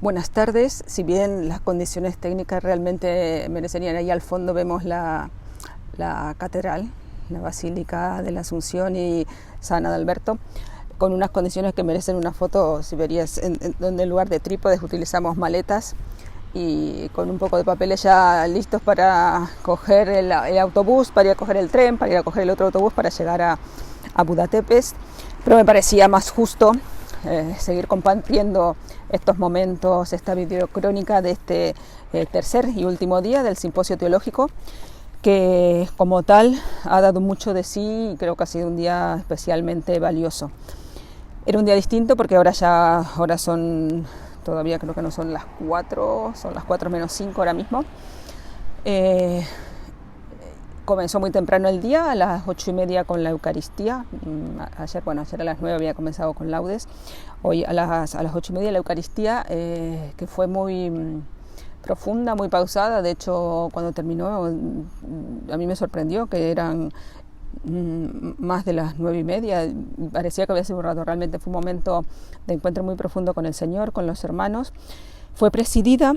Buenas tardes. Si bien las condiciones técnicas realmente merecerían, ahí al fondo vemos la catedral, la Basílica de la Asunción y San Adalberto, con unas condiciones que merecen una foto. Si verías, donde en lugar de trípodes utilizamos maletas y con un poco de papeles ya listos para coger el autobús, para ir a coger el tren, para ir a coger el otro autobús para llegar a Budapest. Pero me parecía más justo seguir compartiendo estos momentos, esta videocrónica de este tercer y último día del simposio teológico, que como tal ha dado mucho de sí y creo que ha sido un día especialmente valioso. Era un día distinto porque ahora son, todavía creo que no son las 4, son las 4 menos 5 ahora mismo. Comenzó muy temprano el día, a las 8:30 con la Eucaristía. Ayer a las 9 había comenzado con laudes. Hoy a las 8:30 la Eucaristía, que fue muy profunda, muy pausada. De hecho, cuando terminó, a mí me sorprendió que eran más de las 9:30. Parecía que había sido un rato. Realmente fue un momento de encuentro muy profundo con el Señor, con los hermanos. Fue presidida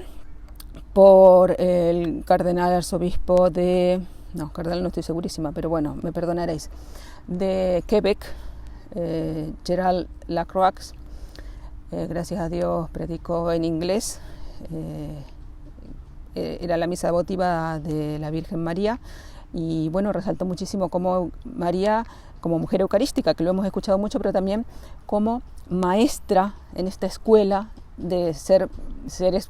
por el cardenal arzobispo cardenal no estoy segurísima, pero bueno, me perdonaréis, de Quebec, Gerald Lacroix. Gracias a Dios predicó en inglés. Era la misa votiva de la Virgen María y bueno, resaltó muchísimo cómo María, como mujer eucarística, que lo hemos escuchado mucho, pero también como maestra en esta escuela de ser seres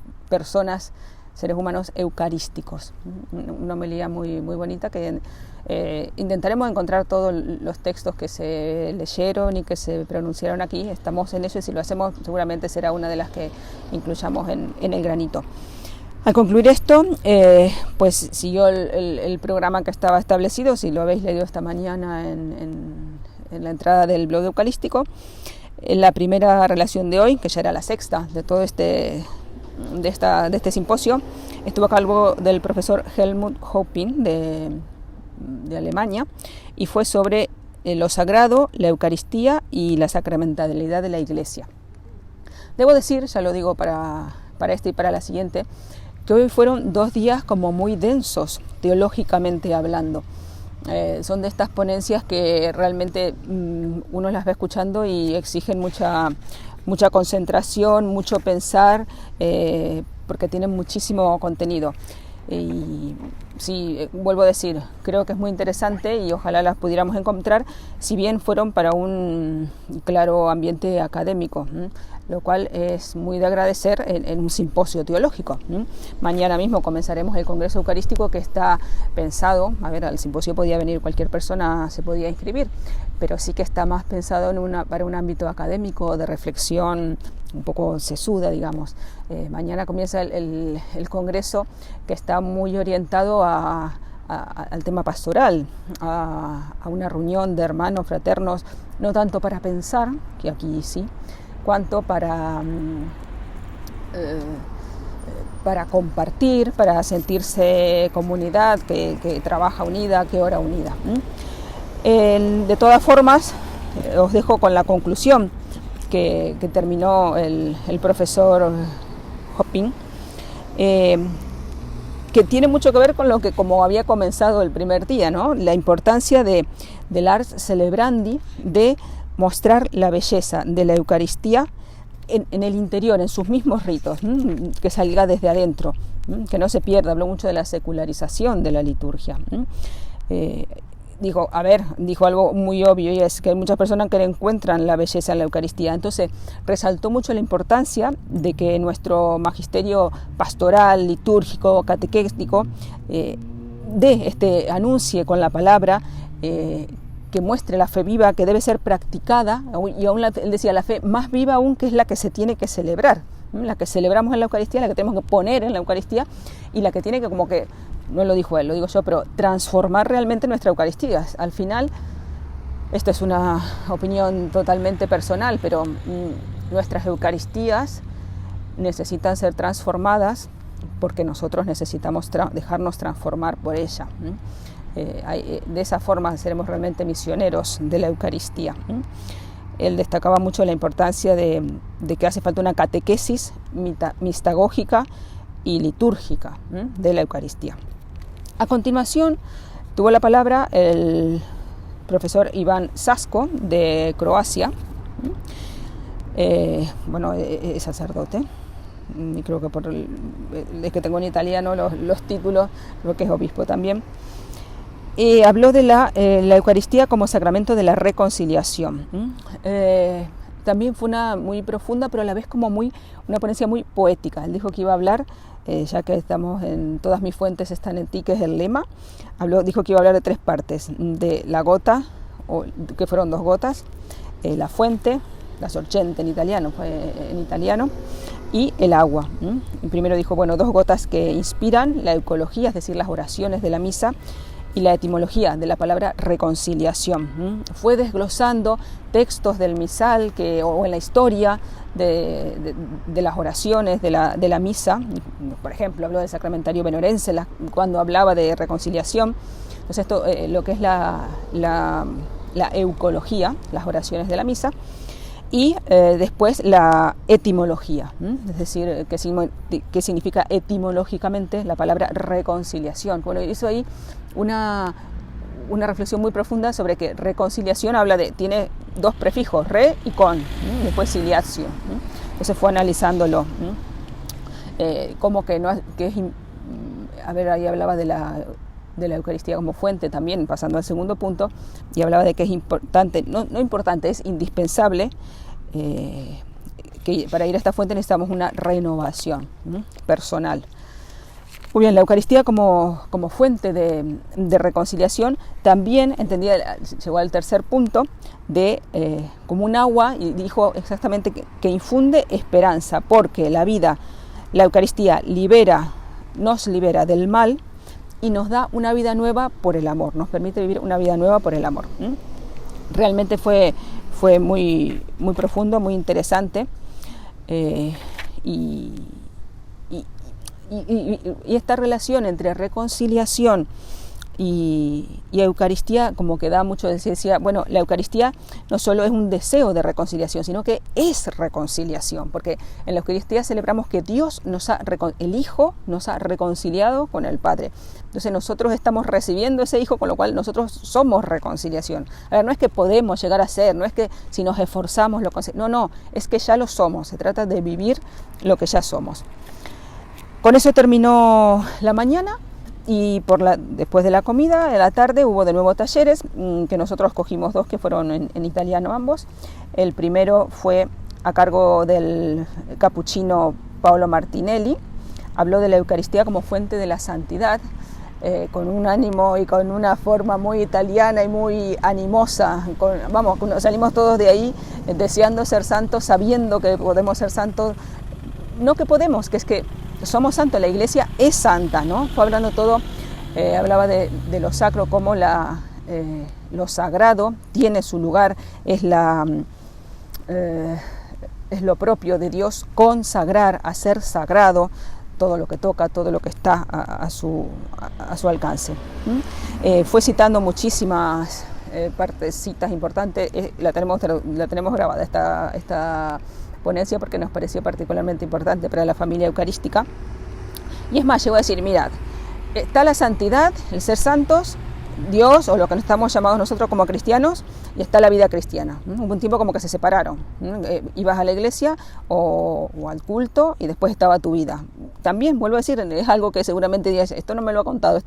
humanos eucarísticos. Una homilía muy bonita que intentaremos encontrar todos los textos que se leyeron y que se pronunciaron aquí. Estamos en eso y si lo hacemos seguramente será una de las que incluyamos en el granito. Al concluir esto, pues siguió el programa que estaba establecido, si lo habéis leído esta mañana en la entrada del blog eucarístico. La primera relación de hoy, que ya era la sexta de todo de este simposio, estuvo a cargo del profesor Helmut Hopping de Alemania y fue sobre lo sagrado, la Eucaristía y la sacramentalidad de la Iglesia. Debo decir, ya lo digo para este y para la siguiente, que hoy fueron 2 días como muy densos teológicamente hablando. Son de estas ponencias que realmente uno las va escuchando y exigen mucha concentración, mucho pensar, porque tienen muchísimo contenido. Y sí, vuelvo a decir, creo que es muy interesante y ojalá las pudiéramos encontrar, si bien fueron para un claro ambiente académico, lo cual es muy de agradecer en un simposio teológico. Mañana mismo comenzaremos el Congreso Eucarístico, que está pensado, al simposio podía venir cualquier persona, se podía inscribir, pero sí que está más pensado para un ámbito académico, de reflexión un poco sesuda, digamos. Mañana comienza el Congreso, que está muy orientado al tema pastoral, a una reunión de hermanos fraternos, no tanto para pensar, que aquí sí, cuanto para compartir, para sentirse comunidad que trabaja unida, que ora unida. De todas formas, os dejo con la conclusión que terminó el profesor Hopping, que tiene mucho que ver con lo que como había comenzado el primer día, ¿no? La importancia del Ars Celebrandi, de mostrar la belleza de la Eucaristía en el interior, en sus mismos ritos, que salga desde adentro, que no se pierda. Habló mucho de la secularización de la liturgia. Dijo algo muy obvio, y es que hay muchas personas que le encuentran la belleza en la Eucaristía. Entonces resaltó mucho la importancia de que nuestro magisterio pastoral, litúrgico, catequético anuncie con la palabra, que muestre la fe viva, que debe ser practicada, y aún él decía, la fe más viva aún, que es la que se tiene que celebrar, la que celebramos en la Eucaristía, la que tenemos que poner en la Eucaristía, y la que tiene que, como que, no lo dijo él, lo digo yo, pero transformar realmente nuestra Eucaristía. Al final, esta es una opinión totalmente personal, pero nuestras Eucaristías necesitan ser transformadas porque nosotros necesitamos dejarnos transformar por ella. De esa forma seremos realmente misioneros de la Eucaristía. él destacaba mucho la importancia de que hace falta una catequesis mistagógica y litúrgica de la Eucaristía. A continuación tuvo la palabra el profesor Iván Sasko de Croacia. Bueno, es sacerdote, y creo que es que tengo en italiano los títulos, creo que es obispo también. Habló de la Eucaristía como sacramento de la reconciliación. También fue una muy profunda, pero a la vez como una ponencia muy poética. Él dijo que iba a hablar, ya que estamos en todas mis fuentes están en ti, que es el lema. Dijo que iba a hablar de 3 partes, de la gota, que fueron 2 gotas, la fuente, la sorgente en italiano, y el agua. Y primero dijo, 2 gotas que inspiran la eucología, es decir, las oraciones de la misa, y la etimología de la palabra reconciliación. Fue desglosando textos del misal o en la historia de las oraciones de la misa. Por ejemplo, habló del sacramentario benorense cuando hablaba de reconciliación. Entonces, esto, lo que es la eucología, las oraciones de la misa. Y después la etimología, es decir, qué significa etimológicamente la palabra reconciliación. Bueno, hizo ahí una reflexión muy profunda sobre que reconciliación tiene 2 prefijos, re y con, después ciliatio. Entonces fue analizándolo, como que no, que es, a ver, ahí hablaba de la Eucaristía como fuente también, pasando al segundo punto, y hablaba de que es importante, no importante, es indispensable, que para ir a esta fuente necesitamos una renovación personal. Muy bien, la Eucaristía como fuente de reconciliación también llegó al tercer punto, como un agua, y dijo exactamente que infunde esperanza, porque la Eucaristía nos libera del mal, y nos da una vida nueva por el amor, nos permite vivir una vida nueva por el amor. Realmente fue muy, muy profundo, muy interesante, y esta relación entre reconciliación y Eucaristía como que da mucho, decía, la Eucaristía no solo es un deseo de reconciliación, sino que es reconciliación, porque en la Eucaristía celebramos que Dios el Hijo nos ha reconciliado con el Padre. Entonces nosotros estamos recibiendo ese Hijo, con lo cual nosotros somos reconciliación. A ver, no es que podemos llegar a ser, no es que si nos esforzamos no, es que ya lo somos, se trata de vivir lo que ya somos. Con eso terminó la mañana. Y después de la comida, en la tarde, hubo de nuevo talleres, que nosotros cogimos 2 que fueron en italiano ambos. El primero fue a cargo del capuchino Paolo Martinelli. Habló de la Eucaristía como fuente de la santidad, con un ánimo y con una forma muy italiana y muy animosa. Salimos todos de ahí deseando ser santos, sabiendo que podemos ser santos. No que podemos, que es que somos santos, la Iglesia es santa, ¿no? Fue hablando todo, hablaba de lo sacro, como lo sagrado tiene su lugar, es lo propio de Dios, consagrar, hacer sagrado todo lo que toca, todo lo que está a su alcance. Fue citando muchísimas partecitas importantes, la tenemos grabada esta ponencia porque nos pareció particularmente importante para la familia eucarística. Y es más, llegó a decir, mirad, está la santidad, el ser santos, Dios, o lo que estamos llamados nosotros como cristianos, y está la vida cristiana. Hubo un tiempo como que se separaron. Ibas a la iglesia o al culto y después estaba tu vida. También, vuelvo a decir, es algo que seguramente dirías, esto no me lo ha contado,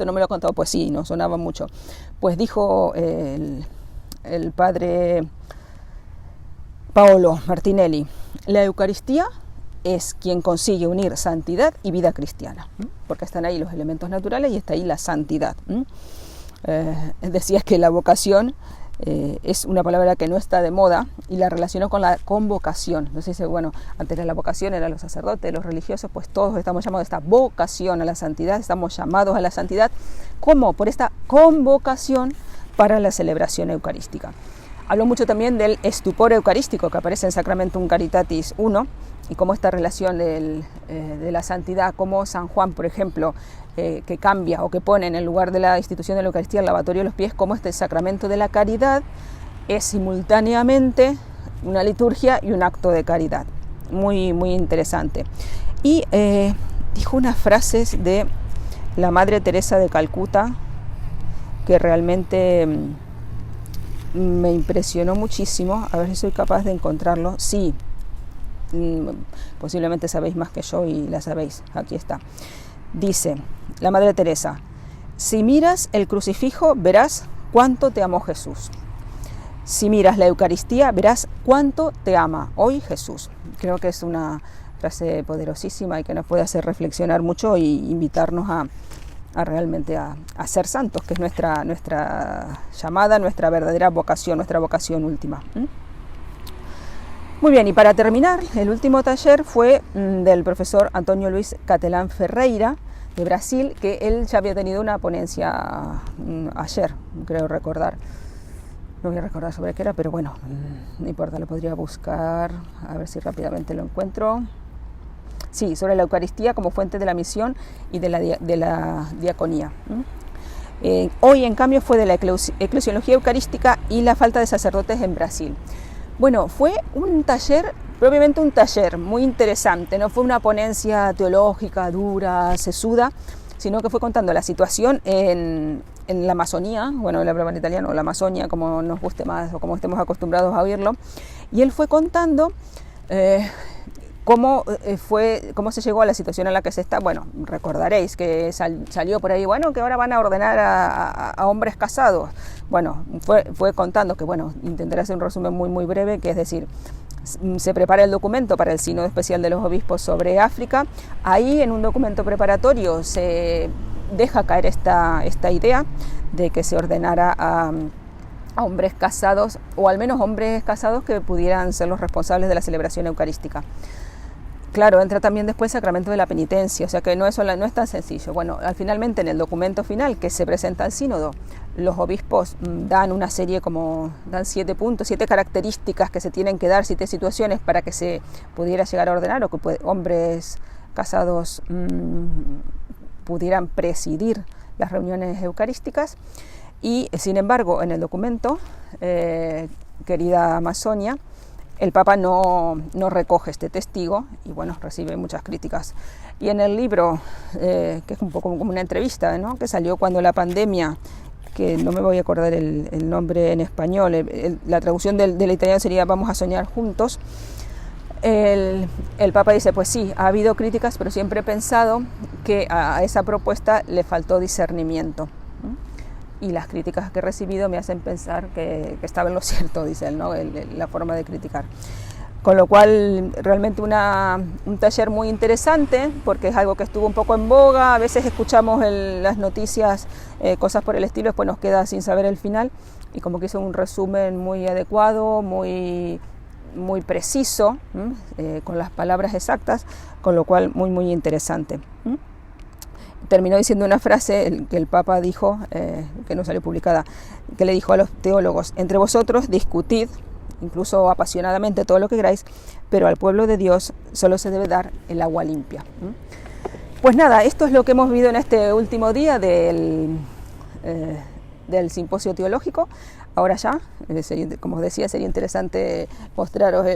pues sí, nos sonaba mucho. Pues dijo el padre Paolo Martinelli, la Eucaristía es quien consigue unir santidad y vida cristiana, porque están ahí los elementos naturales y está ahí la santidad. Decías que la vocación es una palabra que no está de moda y la relacionó con la convocación. Entonces dice, antes de la vocación eran los sacerdotes, los religiosos, pues todos estamos llamados a esta vocación a la santidad, estamos llamados a la santidad, como por esta convocación para la celebración eucarística. Habló mucho también del estupor eucarístico que aparece en Sacramentum Caritatis 1 y cómo esta relación de la santidad, como San Juan, por ejemplo, que cambia o que pone en el lugar de la institución de la Eucaristía el lavatorio de los pies, como este sacramento de la caridad es simultáneamente una liturgia y un acto de caridad. Muy, muy interesante. Y dijo unas frases de la Madre Teresa de Calcuta que realmente me impresionó muchísimo. A ver si soy capaz de encontrarlo. Sí, posiblemente sabéis más que yo y la sabéis. Aquí está. Dice la Madre Teresa: si miras el crucifijo, verás cuánto te amó Jesús. Si miras la Eucaristía, verás cuánto te ama hoy Jesús. Creo que es una frase poderosísima y que nos puede hacer reflexionar mucho y invitarnos a realmente a ser santos, que es nuestra llamada, nuestra verdadera vocación, nuestra vocación última. Muy bien, y para terminar, el último taller fue del profesor Antonio Luis Catelán Ferreira, de Brasil, que él ya había tenido una ponencia ayer, creo recordar. No voy a recordar sobre qué era, pero bueno, no importa, lo podría buscar, a ver si rápidamente lo encuentro. Sí, sobre la Eucaristía como fuente de la misión y de la diaconía. Hoy, en cambio, fue de la eclesiología eucarística y la falta de sacerdotes en Brasil. Bueno, fue un taller, propiamente un taller muy interesante, no fue una ponencia teológica dura, sesuda, sino que fue contando la situación en la Amazonía, bueno, la palabra en italiano, la Amazonia, como nos guste más o como estemos acostumbrados a oírlo, y él fue contando cómo se llegó a la situación en la que se está. Bueno, recordaréis que salió por ahí, bueno, que ahora van a ordenar a hombres casados. Bueno, fue contando que, bueno, intentaré hacer un resumen muy, muy breve, que es decir, se prepara el documento para el Sínodo Especial de los Obispos sobre África. Ahí, en un documento preparatorio, se deja caer esta idea de que se ordenara a hombres casados, o al menos hombres casados que pudieran ser los responsables de la celebración eucarística. Claro, entra también después el sacramento de la penitencia, o sea que no es tan sencillo. Bueno, finalmente en el documento final que se presenta al sínodo, los obispos dan una serie dan 7 puntos, 7 características que se tienen que dar, 7 situaciones para que se pudiera llegar a ordenar o que hombres casados pudieran presidir las reuniones eucarísticas. Y sin embargo, en el documento, querida Amazonia, el Papa no recoge este testigo y bueno, recibe muchas críticas. Y en el libro, que es un poco como una entrevista, ¿no?, que salió cuando la pandemia, que no me voy a acordar el nombre en español, la traducción del italiano sería Vamos a soñar juntos, el Papa dice, pues sí, ha habido críticas, pero siempre he pensado que a esa propuesta le faltó discernimiento. Y las críticas que he recibido me hacen pensar que estaba en lo cierto, dice él, ¿no?, la forma de criticar. Con lo cual, realmente un taller muy interesante, porque es algo que estuvo un poco en boga. A veces escuchamos las noticias, cosas por el estilo, después nos queda sin saber el final. Y como que hizo un resumen muy adecuado, muy, muy preciso, con las palabras exactas, con lo cual muy, muy interesante. Terminó diciendo una frase que el Papa dijo, que no salió publicada, que le dijo a los teólogos: entre vosotros discutid, incluso apasionadamente, todo lo que queráis, pero al pueblo de Dios solo se debe dar el agua limpia. Pues nada, esto es lo que hemos vivido en este último día del simposio teológico. Ahora ya, como os decía, sería interesante mostraros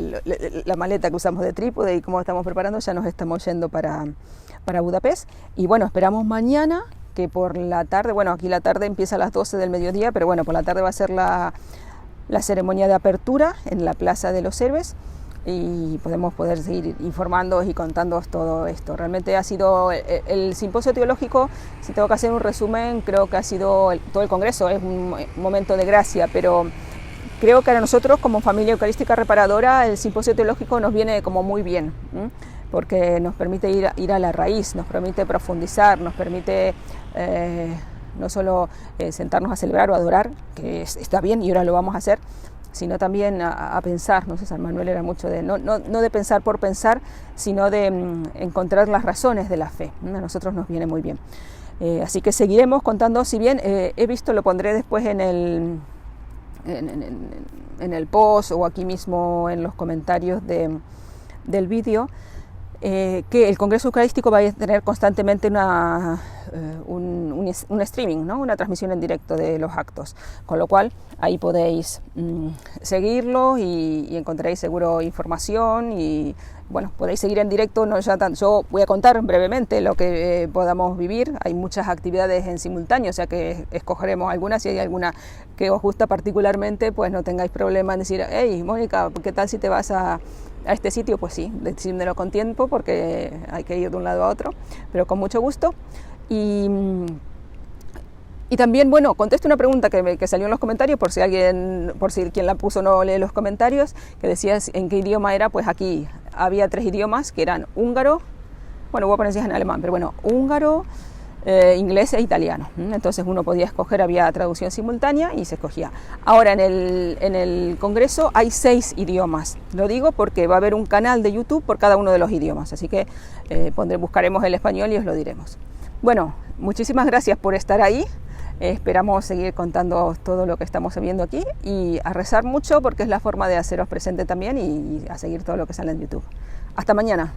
la maleta que usamos de trípode y cómo estamos preparando. Ya nos estamos yendo para Budapest. Y bueno, esperamos mañana que por la tarde, bueno, aquí la tarde empieza a las 12 del mediodía, pero bueno, por la tarde va a ser la ceremonia de apertura en la Plaza de los Héroes y poder seguir informándoos y contándoos todo esto. Realmente ha sido el simposio teológico, si tengo que hacer un resumen, creo que ha sido todo el congreso, es un momento de gracia, pero creo que a nosotros como familia eucarística reparadora el simposio teológico nos viene como muy bien, porque nos permite ir a la raíz, nos permite profundizar, nos permite no solo sentarnos a celebrar o adorar, que está bien y ahora lo vamos a hacer, sino también a pensar. No sé, San Manuel era mucho de no de pensar por pensar, sino de encontrar las razones de la fe. A nosotros nos viene muy bien. Así que seguiremos contando, si bien he visto, lo pondré después en el post o aquí mismo en los comentarios del vídeo, que el Congreso Eucarístico va a tener constantemente un streaming, ¿no? Una transmisión en directo de los actos, con lo cual ahí podéis seguirlo y encontraréis seguro información y bueno, podéis seguir en directo. No ya tanto, yo voy a contar brevemente lo que podamos vivir. Hay muchas actividades en simultáneo, o sea que escogeremos algunas. Si hay alguna que os gusta particularmente, pues no tengáis problema en decir, hey Mónica, ¿qué tal si te vas a este sitio? Pues sí, decídmelo con tiempo porque hay que ir de un lado a otro, pero con mucho gusto. Y también, bueno, contesto una pregunta que salió en los comentarios, por si quien la puso no lee los comentarios, que decía en qué idioma era. Pues aquí había 3 idiomas, que eran húngaro, bueno, voy a poner en alemán, pero bueno, húngaro, inglés e italiano. Entonces uno podía escoger, había traducción simultánea y se escogía. Ahora en el Congreso hay 6 idiomas. Lo digo porque va a haber un canal de YouTube por cada uno de los idiomas, así que buscaremos el español y os lo diremos. Bueno, muchísimas gracias por estar ahí. Esperamos seguir contando todo lo que estamos viendo aquí y a rezar mucho porque es la forma de haceros presente también y a seguir todo lo que sale en YouTube. Hasta mañana.